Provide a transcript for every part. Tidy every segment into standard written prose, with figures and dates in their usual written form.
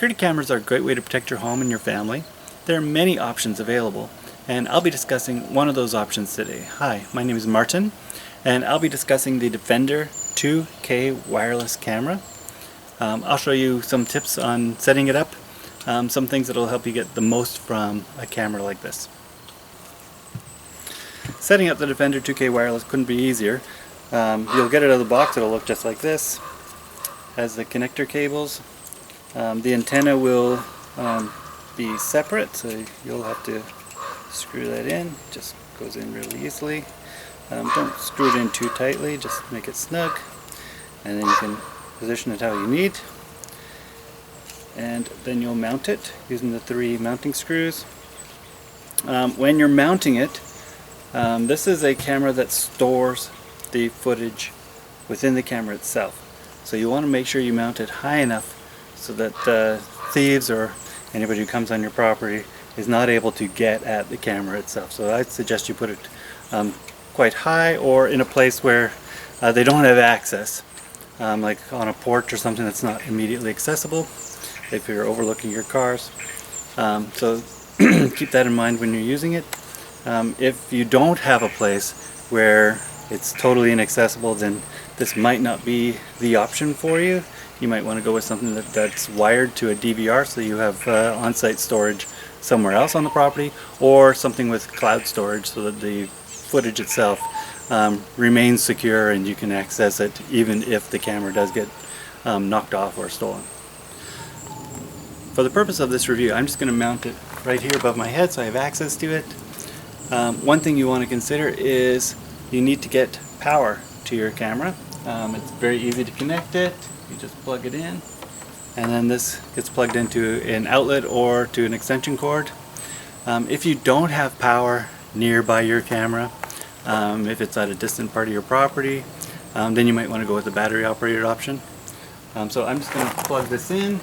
Security cameras are a great way to protect your home and your family. There are many options available, and I'll be discussing one of those options today. Hi, my name is Martin, and I'll be discussing the Defender 2K wireless camera. I'll show you some tips on setting it up, some things that will help you get the most from a camera like this. Setting up the Defender 2K wireless couldn't be easier. You'll get it out of the box, it'll look just like this. Has the connector cables. The antenna will be separate, so you'll have to screw that in. Just goes in really easily. Don't screw it in too tightly, just make it snug, and then you can position it how you need. And then you'll mount it using the 3 mounting screws. When you're mounting it, this is a camera that stores the footage within the camera itself. So you want to make sure you mount it high enough so that thieves or anybody who comes on your property is not able to get at the camera itself. So I suggest you put it quite high or in a place where they don't have access, like on a porch or something that's not immediately accessible if you're overlooking your cars. So keep that in mind when you're using it. If you don't have a place where it's totally inaccessible, then this might not be the option for you. You might want to go with something that's wired to a DVR so you have on-site storage somewhere else on the property, or something with cloud storage so that the footage itself remains secure and you can access it even if the camera does get knocked off or stolen. For the purpose of this review, I'm just going to mount it right here above my head so I have access to it. One thing you want to consider is you need to get power to your camera. It's very easy to connect it. You just plug it in, and then this gets plugged into an outlet or to an extension cord. If you don't have power nearby your camera, if it's at a distant part of your property, then you might want to go with the battery operated option. So I'm just going to plug this in,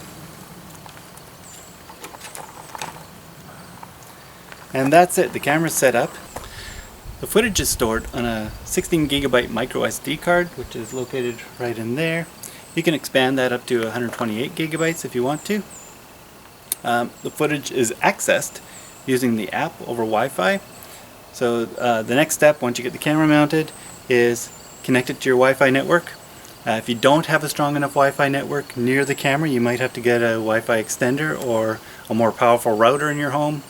and that's it. The camera's set up. The footage is stored on a 16 gigabyte micro SD card, which is located right in there. You can expand that up to 128 gigabytes if you want to. The footage is accessed using the app over Wi-Fi. So the next step, once you get the camera mounted, is connect it to your Wi-Fi network. If you don't have a strong enough Wi-Fi network near the camera, you might have to get a Wi-Fi extender or a more powerful router in your home.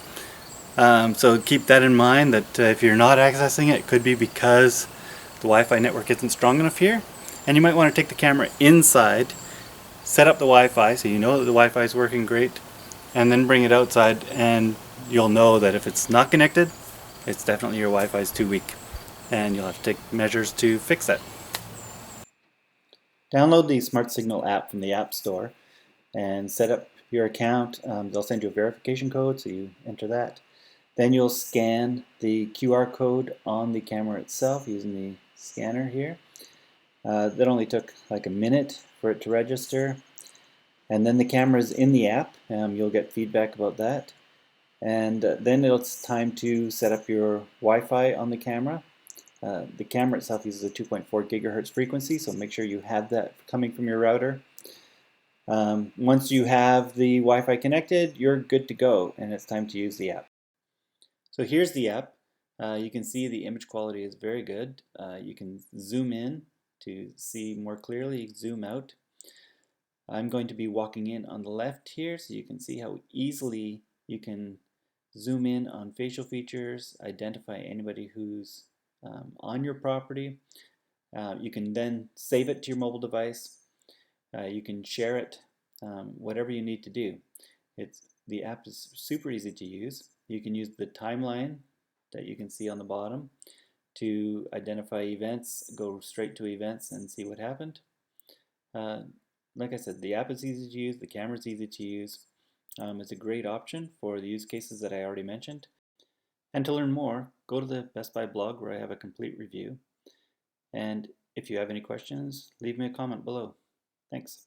So keep that in mind, that if you're not accessing it, it could be because the Wi-Fi network isn't strong enough here. And you might want to take the camera inside, set up the Wi-Fi so you know that the Wi-Fi is working great, and then bring it outside, and you'll know that if it's not connected, it's definitely your Wi-Fi is too weak, and you'll have to take measures to fix that. Download the Smart Signal app from the App Store and set up your account. They'll send you a verification code, so you enter that. Then you'll scan the QR code on the camera itself using the scanner here. That only took like a minute for it to register. And then the camera's in the app. You'll get feedback about that. And then it's time to set up your Wi-Fi on the camera. The camera itself uses a 2.4 gigahertz frequency, so make sure you have that coming from your router. Once you have the Wi-Fi connected, you're good to go, and it's time to use the app. So here's the app. You can see the image quality is very good. You can zoom in to see more clearly, zoom out. I'm going to be walking in on the left here so you can see how easily you can zoom in on facial features, identify anybody who's on your property. You can then save it to your mobile device. You can share it, whatever you need to do. The app is super easy to use. You can use the timeline that you can see on the bottom to identify events, go straight to events and see what happened. Like I said, the app is easy to use, the camera is easy to use. It's a great option for the use cases that I already mentioned. And to learn more, go to the Best Buy blog where I have a complete review. And if you have any questions, leave me a comment below. Thanks.